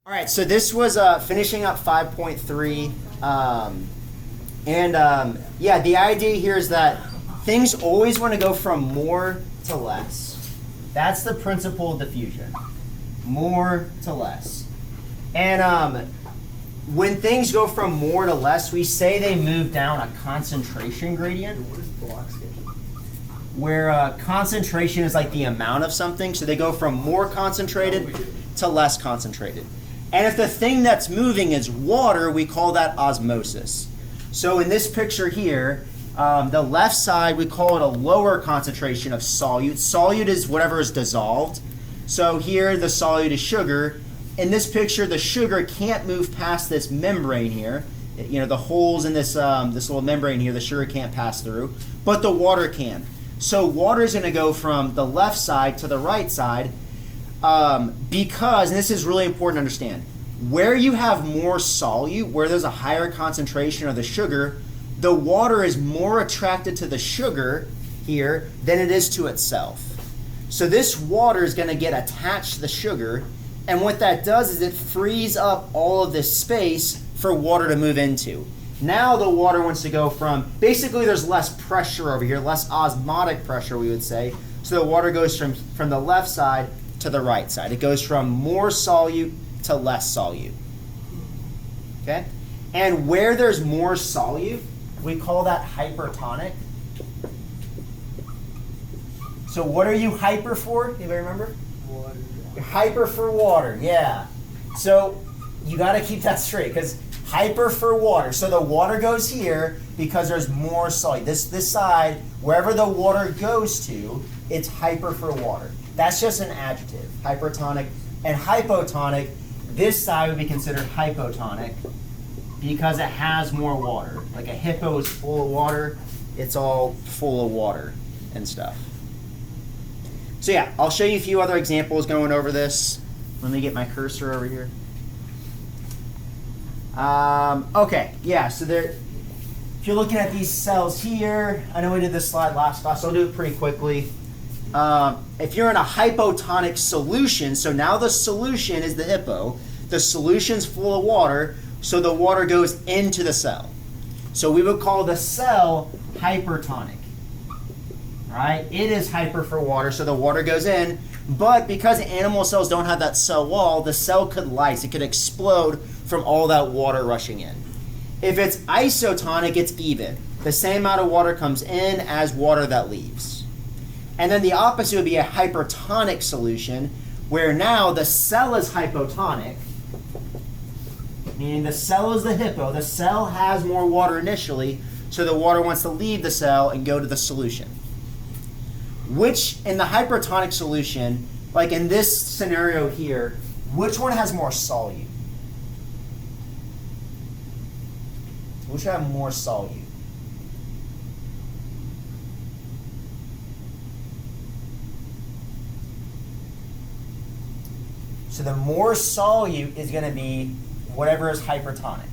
All right, so this was finishing up 5.3. Yeah, the idea here is that things always want to go from more to less. That's the principle of diffusion. More to less. And when things go from more to less, we say they move down a concentration gradient. Where concentration is like the amount of something. So they go from more concentrated to less concentrated. And if the thing that's moving is water, we call that osmosis. So in this picture here, the left side, we call it a lower concentration of solute. Solute is whatever is dissolved. So here, the solute is sugar. In this picture, the sugar can't move past this membrane here. You know, the holes in this, this little membrane here, the sugar can't pass through. But the water can. So water is going to go from the left side to the right side because, and this is really important to understand, where you have more solute, where there's a higher concentration of the sugar, the water is more attracted to the sugar here than it is to itself. So this water is going to get attached to the sugar, and what that does is it frees up all of this space for water to move into. Now the water wants to go from, basically there's less pressure over here, less osmotic pressure we would say. So the water goes from the left side to the right side. It goes from more solute to less solute. Okay? And where there's more solute, we call that hypertonic. So what are you hyper for? Anybody remember? Water. You're hyper for water, yeah. So you got to keep that straight because hyper for water. So the water goes here because there's more solute. This side, wherever the water goes to, it's hyper for water. That's just an adjective, hypertonic. And hypotonic, this side would be considered hypotonic because it has more water. Like a hippo is full of water, it's all full of water and stuff. So yeah, I'll show you a few other examples going over this. Let me get my cursor over here. Okay, yeah, so there, if you're looking at these cells here, I know we did this slide last class, so I'll do it pretty quickly. If you're in a hypotonic solution, so now the solution is the hippo, the solution's full of water, so the water goes into the cell. So we would call the cell hypertonic. Right? It is hyper for water, so the water goes in, but because animal cells don't have that cell wall, the cell could lyse, it could explode from all that water rushing in. If it's isotonic, it's even. The same amount of water comes in as water that leaves. And then the opposite would be a hypertonic solution, where now the cell is hypotonic, meaning the cell is the hippo. The cell has more water initially, so the water wants to leave the cell and go to the solution. Which, in the hypertonic solution, like in this scenario here, which one has more solute? Which one have more solute? So the more solute is going to be whatever is hypertonic.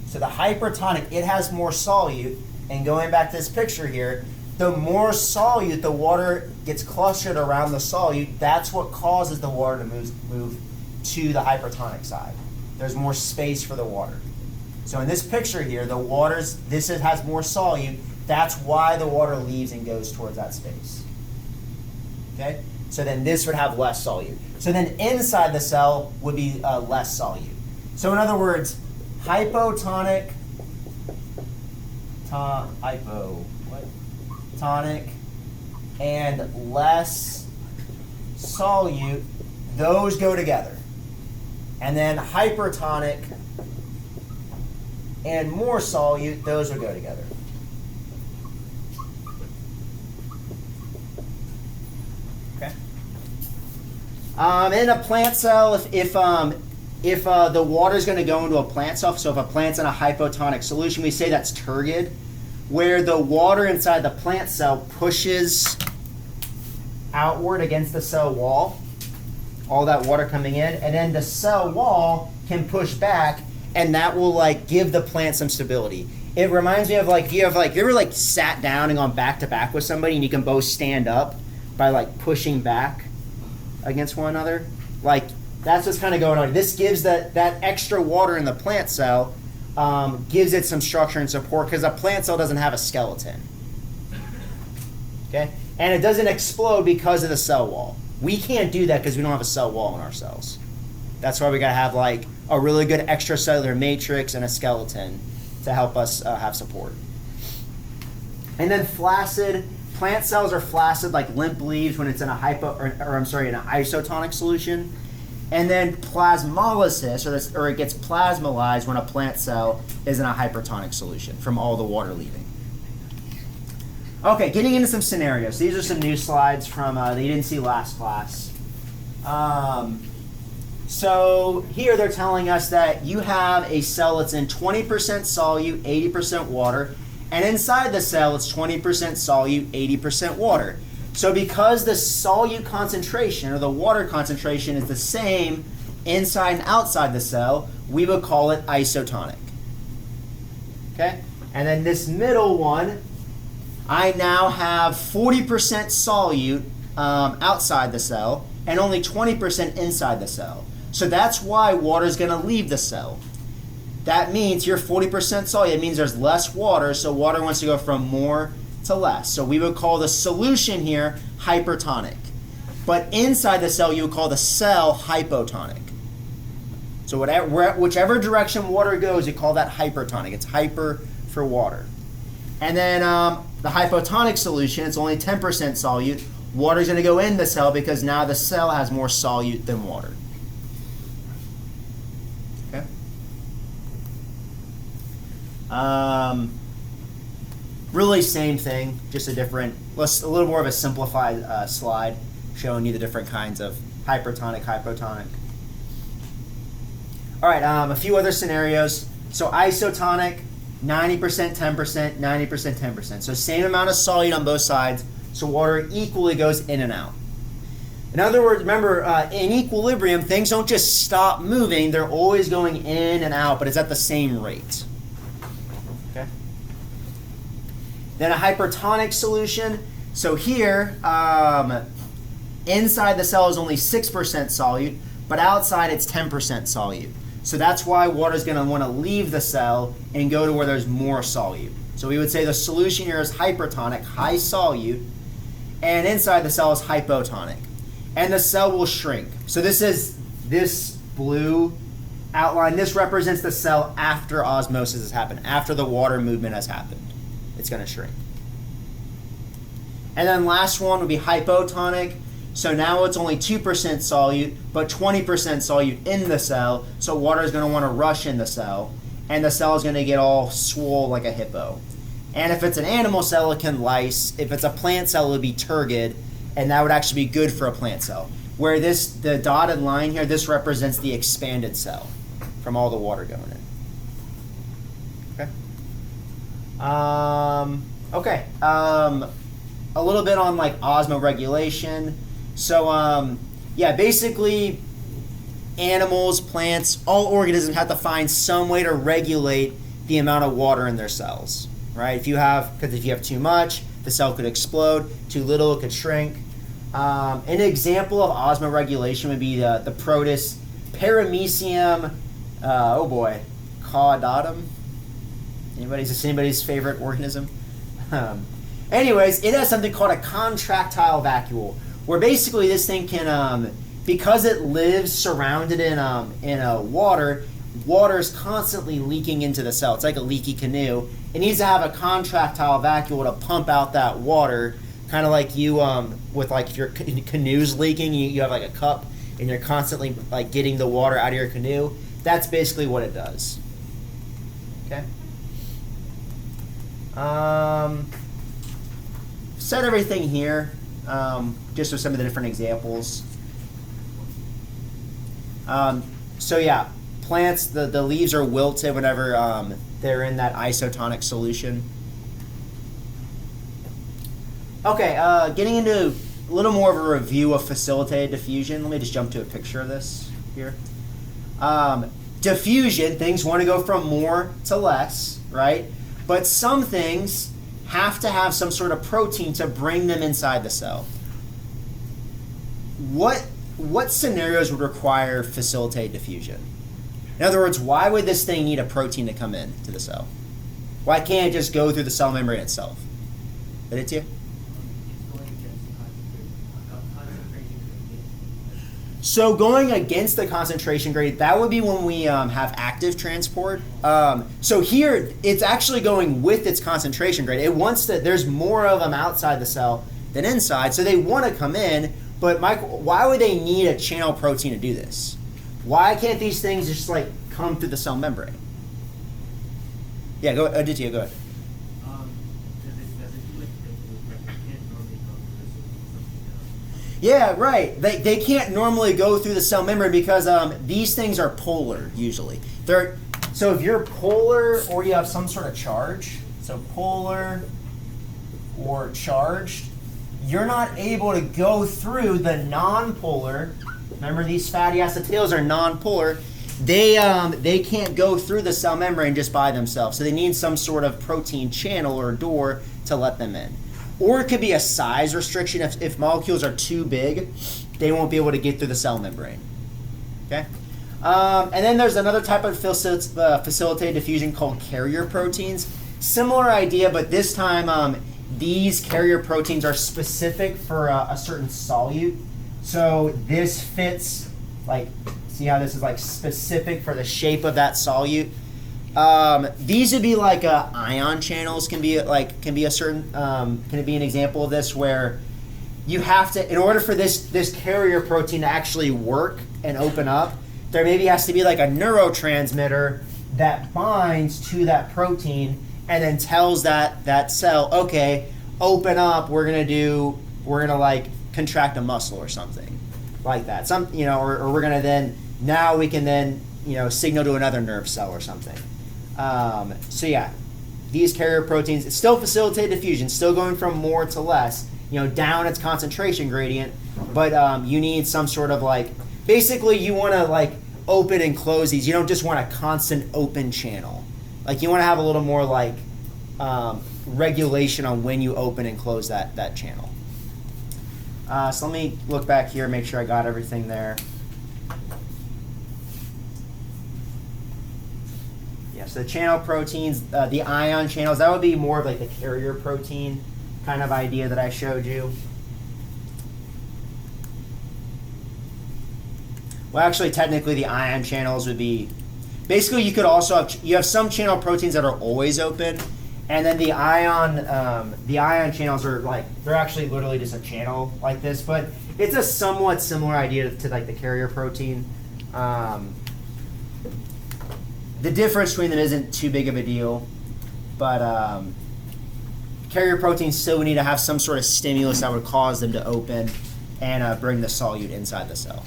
So the hypertonic, it has more solute, and going back to this picture here, the more solute, the water gets clustered around the solute. That's what causes the water to move to the hypertonic side. There's more space for the water. So in this picture here, this has more solute. That's why the water leaves and goes towards that space. Okay? So then this would have less solute. So then inside the cell would be less solute. So in other words, hypotonic, tonic, and less solute, those go together. And then hypertonic and more solute, those will go together. Okay. In a plant cell, if the water is going to go into a plant cell, so if a plant's in a hypotonic solution, we say that's turgid, where the water inside the plant cell pushes outward against the cell wall, all that water coming in, and then the cell wall can push back, and that will like give the plant some stability. It reminds me of like, if you ever like sat down and gone back to back with somebody and you can both stand up by like pushing back against one another, like that's what's kind of going on. This gives that extra water in the plant cell, gives it some structure and support, because a plant cell doesn't have a skeleton. Okay? And it doesn't explode because of the cell wall. We can't do that because we don't have a cell wall in our cells. That's why we got to have like a really good extracellular matrix and a skeleton to help us have support. And then flaccid. Plant cells are flaccid like limp leaves when it's in a in an isotonic solution. And then plasmolysis, or it gets plasmolized when a plant cell is in a hypertonic solution from all the water leaving. Okay, getting into some scenarios. These are some new slides from that you didn't see last class. So here they're telling us that you have a cell that's in 20% solute, 80% water, and inside the cell it's 20% solute, 80% water. So because the solute concentration or the water concentration is the same inside and outside the cell, we would call it isotonic. Okay? And then this middle one, I now have 40% solute outside the cell and only 20% inside the cell. So that's why water is going to leave the cell. That means you're 40% solute. It means there's less water, so water wants to go from more to less. So we would call the solution here hypertonic. But inside the cell, you would call the cell hypotonic. So whichever direction water goes, you call that hypertonic. It's hyper for water. And then the hypotonic solution, it's only 10% solute. Water is going to go in the cell because now the cell has more solute than water. Okay. Really same thing, just a little more of a simplified slide showing you the different kinds of hypertonic, hypotonic. All right, a few other scenarios. So isotonic, 90%, 10%, 90%, 10%. So same amount of solute on both sides, so water equally goes in and out. In other words, remember, in equilibrium, things don't just stop moving, they're always going in and out, but it's at the same rate. Okay. Then a hypertonic solution. So here, inside the cell is only 6% solute, but outside it's 10% solute. So that's why water is going to want to leave the cell and go to where there's more solute. So we would say the solution here is hypertonic, high solute, and inside the cell is hypotonic. And the cell will shrink. So this blue outline, this represents the cell after osmosis has happened, after the water movement has happened. It's going to shrink. And then last one would be hypotonic. So now it's only 2% solute, but 20% solute in the cell. So water is going to want to rush in the cell, and the cell is going to get all swole like a hippo. And if it's an animal cell, it can lyse. If it's a plant cell, it would be turgid, and that would actually be good for a plant cell. Where the dotted line here, this represents the expanded cell from all the water going in. Okay. A little bit on like osmoregulation. So basically animals, plants, all organisms have to find some way to regulate the amount of water in their cells, right? Because if you have too much, the cell could explode. Too little, it could shrink. An example of osmoregulation would be the protist Paramecium, caudatum. Anybody's favorite organism? Anyways, it has something called a contractile vacuole, where basically this thing can, because it lives surrounded in water is constantly leaking into the cell. It's like a leaky canoe. It needs to have a contractile vacuole to pump out that water, kind of like you with like if your canoe's leaking, you have like a cup and you're constantly like getting the water out of your canoe. That's basically what it does. Okay. Set everything here, just with some of the different examples. Plants, the leaves are wilted whenever they're in that isotonic solution. Okay, getting into a little more of a review of facilitated diffusion. Let me just jump to a picture of this here. Diffusion, things want to go from more to less, right? But some things have to have some sort of protein to bring them inside the cell. What what scenarios would require facilitated diffusion? In other words, why would this thing need a protein to come in to the cell? Why can't it just go through the cell membrane itself? Aditya? So going against the concentration gradient, that would be when we have active transport. So here, it's actually going with its concentration gradient. It wants to, there's more of them outside the cell than inside, so they want to come in, but Michael, why would they need a channel protein to do this? Why can't these things just like come through the cell membrane? Yeah, go, Aditya, go ahead. Yeah, right. They can't normally go through the cell membrane because these things are polar usually. So if you're polar or you have some sort of charge, so polar or charged, you're not able to go through the non-polar. Remember, these fatty acetals are non-polar. They can't go through the cell membrane just by themselves. So they need some sort of protein channel or door to let them in. Or it could be a size restriction. If molecules are too big, they won't be able to get through the cell membrane. Okay? And then there's another type of facilitated diffusion called carrier proteins. Similar idea, but this time these carrier proteins are specific for a certain solute. So this fits, like, see how this is like specific for the shape of that solute? These would be like ion channels. Can be a certain. Can it be an example of this where you have to, in order for this carrier protein to actually work and open up, there maybe has to be like a neurotransmitter that binds to that protein and then tells that cell, okay, open up. We're gonna like contract a muscle or something like that. Or we're gonna then, now we can then signal to another nerve cell or something. So yeah, these carrier proteins, it's still facilitated diffusion, still going from more to less, down its concentration gradient, but you need some sort of like, basically you want to like open and close these. You don't just want a constant open channel. Like you want to have a little more like regulation on when you open and close that channel. So let me look back here, make sure I got everything there. So the channel proteins, the ion channels, that would be more of like the carrier protein kind of idea that I showed you. Well, actually, technically, the ion channels would be, basically, you could also have, you have some channel proteins that are always open, and then the ion channels are like, they're actually literally just a channel like this, but it's a somewhat similar idea to like the carrier protein. The difference between them isn't too big of a deal, but carrier proteins still would need to have some sort of stimulus that would cause them to open and bring the solute inside the cell.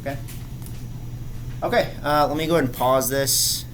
Okay? Okay, let me go ahead and pause this.